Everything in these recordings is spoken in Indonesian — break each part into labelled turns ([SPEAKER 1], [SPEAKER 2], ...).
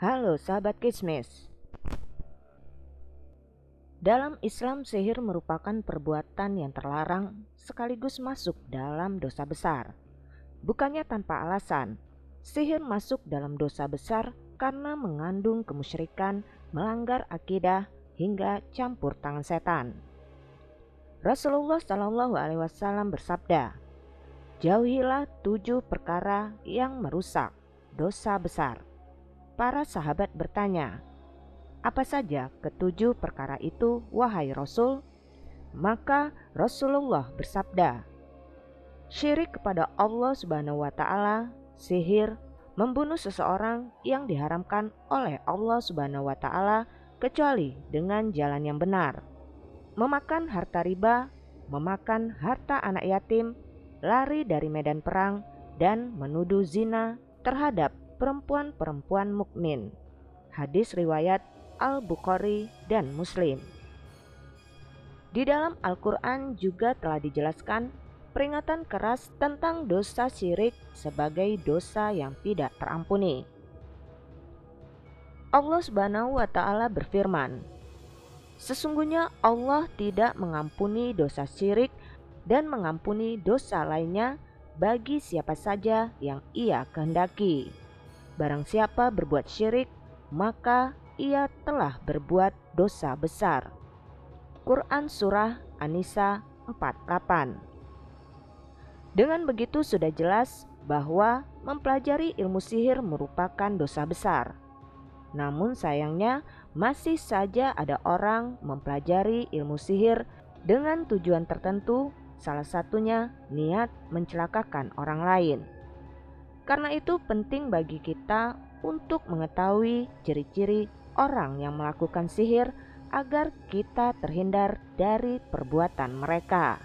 [SPEAKER 1] Halo sahabat Kismis. Dalam Islam, sihir merupakan perbuatan yang terlarang sekaligus masuk dalam dosa besar. Bukannya tanpa alasan, sihir masuk dalam dosa besar karena mengandung kemusyrikan, melanggar akidah, hingga campur tangan setan. Rasulullah Shallallahu Alaihi Wasallam bersabda, "Jauhilah 7 perkara yang merusak dosa besar." Para sahabat bertanya, "Apa saja ketujuh perkara itu, wahai Rasul?" Maka Rasulullah bersabda, "Syirik kepada Allah Subhanahu wa Ta'ala, sihir, membunuh seseorang yang diharamkan oleh Allah Subhanahu wa Ta'ala kecuali dengan jalan yang benar, memakan harta riba, memakan harta anak yatim, lari dari medan perang, dan menuduh zina terhadap perempuan-perempuan mukmin." Hadis riwayat Al-Bukhari dan Muslim. Di dalam Al-Quran juga telah dijelaskan peringatan keras tentang dosa syirik sebagai dosa yang tidak terampuni. Allah Subhanahu wa Ta'ala berfirman, "Sesungguhnya Allah tidak mengampuni dosa syirik dan mengampuni dosa lainnya bagi siapa saja yang Ia kehendaki. Barang siapa berbuat syirik, maka ia telah berbuat dosa besar." Quran Surah An-Nisa 48. Dengan begitu sudah jelas bahwa mempelajari ilmu sihir merupakan dosa besar. Namun sayangnya masih saja ada orang mempelajari ilmu sihir dengan tujuan tertentu, salah satunya niat mencelakakan orang lain. Karena itu penting bagi kita untuk mengetahui ciri-ciri orang yang melakukan sihir agar kita terhindar dari perbuatan mereka.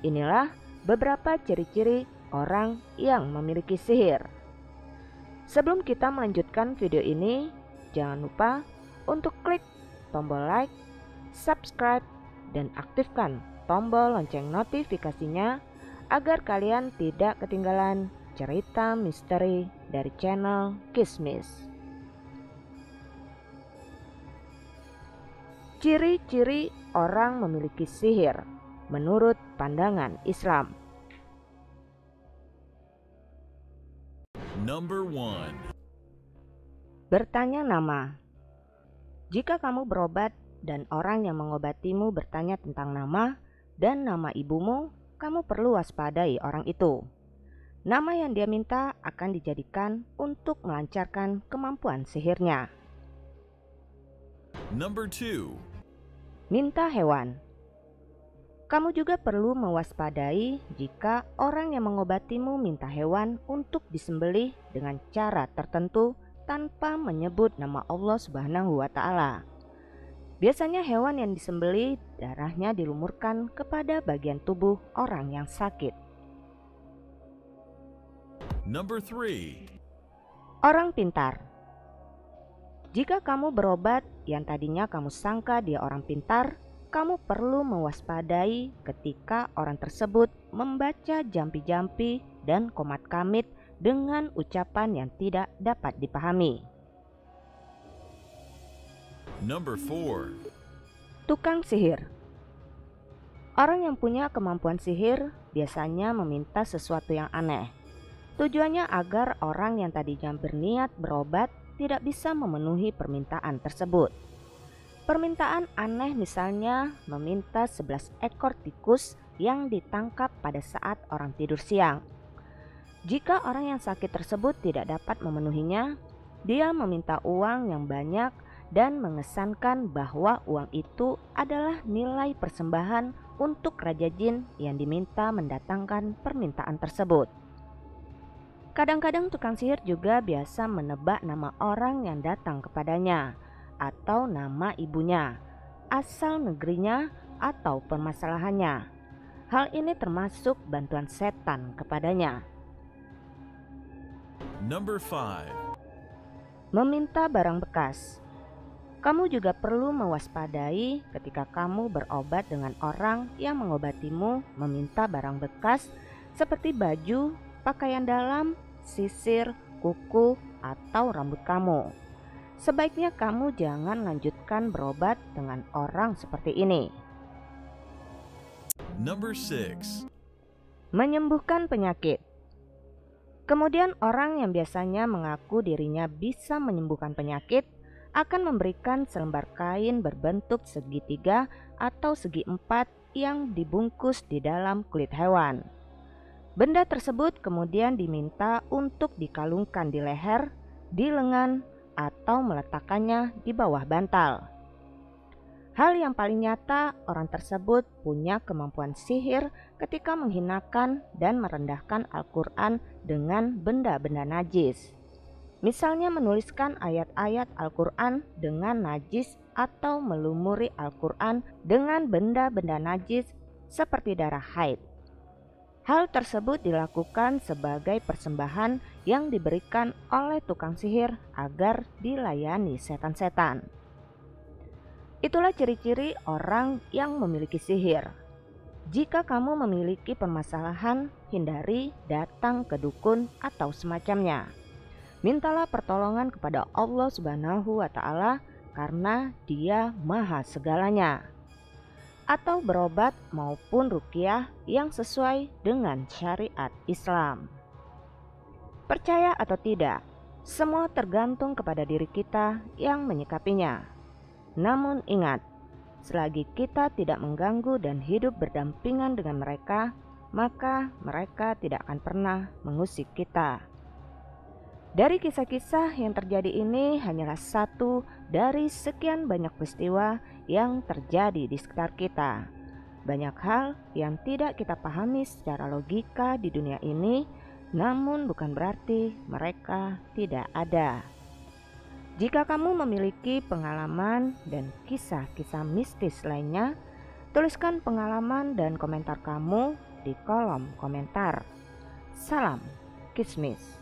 [SPEAKER 1] Inilah beberapa ciri-ciri orang yang memiliki sihir. Sebelum kita melanjutkan video ini, jangan lupa untuk klik tombol like, subscribe, dan aktifkan tombol lonceng notifikasinya agar kalian tidak ketinggalan cerita misteri dari channel Kismis. Ciri-ciri orang memiliki sihir menurut pandangan Islam.
[SPEAKER 2] Number 1.
[SPEAKER 1] Bertanya nama. Jika kamu berobat dan orang yang mengobatimu bertanya tentang nama dan nama ibumu, kamu perlu waspadai orang itu. Nama yang dia minta akan dijadikan untuk melancarkan kemampuan sihirnya.
[SPEAKER 2] Number 2.
[SPEAKER 1] Minta hewan. Kamu juga perlu mewaspadai jika orang yang mengobatimu minta hewan untuk disembelih dengan cara tertentu tanpa menyebut nama Allah Subhanahu wa Ta'ala. Biasanya hewan yang disembelih darahnya dilumurkan kepada bagian tubuh orang yang sakit.
[SPEAKER 2] Number 3.
[SPEAKER 1] Orang pintar. Jika kamu berobat yang tadinya kamu sangka dia orang pintar, kamu perlu mewaspadai ketika orang tersebut membaca jampi-jampi dan komat kamit dengan ucapan yang tidak dapat dipahami.
[SPEAKER 2] Number 4.
[SPEAKER 1] Tukang sihir. Orang yang punya kemampuan sihir biasanya meminta sesuatu yang aneh. Tujuannya agar orang yang tadinya berniat berobat tidak bisa memenuhi permintaan tersebut. Permintaan aneh misalnya meminta 11 ekor tikus yang ditangkap pada saat orang tidur siang. Jika orang yang sakit tersebut tidak dapat memenuhinya, dia meminta uang yang banyak dan mengesankan bahwa uang itu adalah nilai persembahan untuk Raja Jin yang diminta mendatangkan permintaan tersebut. Kadang-kadang tukang sihir juga biasa menebak nama orang yang datang kepadanya atau nama ibunya, asal negerinya, atau permasalahannya. Hal ini termasuk bantuan setan kepadanya.
[SPEAKER 2] Number 5.
[SPEAKER 1] Meminta barang bekas. Kamu juga perlu mewaspadai ketika kamu berobat dengan orang yang mengobatimu meminta barang bekas seperti baju, pakaian dalam, sisir, kuku, atau rambut kamu. sebaiknya kamu jangan lanjutkan berobat dengan orang seperti ini.
[SPEAKER 2] Number 6.
[SPEAKER 1] Menyembuhkan penyakit. Kemudian orang yang biasanya mengaku dirinya bisa menyembuhkan penyakit akan memberikan selembar kain berbentuk segitiga atau segi empat yang dibungkus di dalam kulit hewan. Benda tersebut kemudian diminta untuk dikalungkan di leher, di lengan, atau meletakkannya di bawah bantal. Hal yang paling nyata, orang tersebut punya kemampuan sihir ketika menghinakan dan merendahkan Al-Quran dengan benda-benda najis. Misalnya menuliskan ayat-ayat Al-Quran dengan najis atau melumuri Al-Quran dengan benda-benda najis seperti darah haid. Hal tersebut dilakukan sebagai persembahan yang diberikan oleh tukang sihir agar dilayani setan-setan. Itulah ciri-ciri orang yang memiliki sihir. Jika kamu memiliki permasalahan, hindari datang ke dukun atau semacamnya. Mintalah pertolongan kepada Allah Subhanahu wa Ta'ala karena Dia Maha segalanya. Atau berobat maupun ruqyah yang sesuai dengan syariat Islam. Percaya atau tidak, semua tergantung kepada diri kita yang menyikapinya. Namun ingat, selagi kita tidak mengganggu dan hidup berdampingan dengan mereka, maka mereka tidak akan pernah mengusik kita. Dari kisah-kisah yang terjadi ini hanyalah satu dari sekian banyak peristiwa yang terjadi di sekitar kita. Banyak hal yang tidak kita pahami secara logika di dunia ini, namun bukan berarti mereka tidak ada. Jika kamu memiliki pengalaman dan kisah-kisah mistis lainnya, tuliskan pengalaman dan komentar kamu di kolom komentar. Salam Kismis.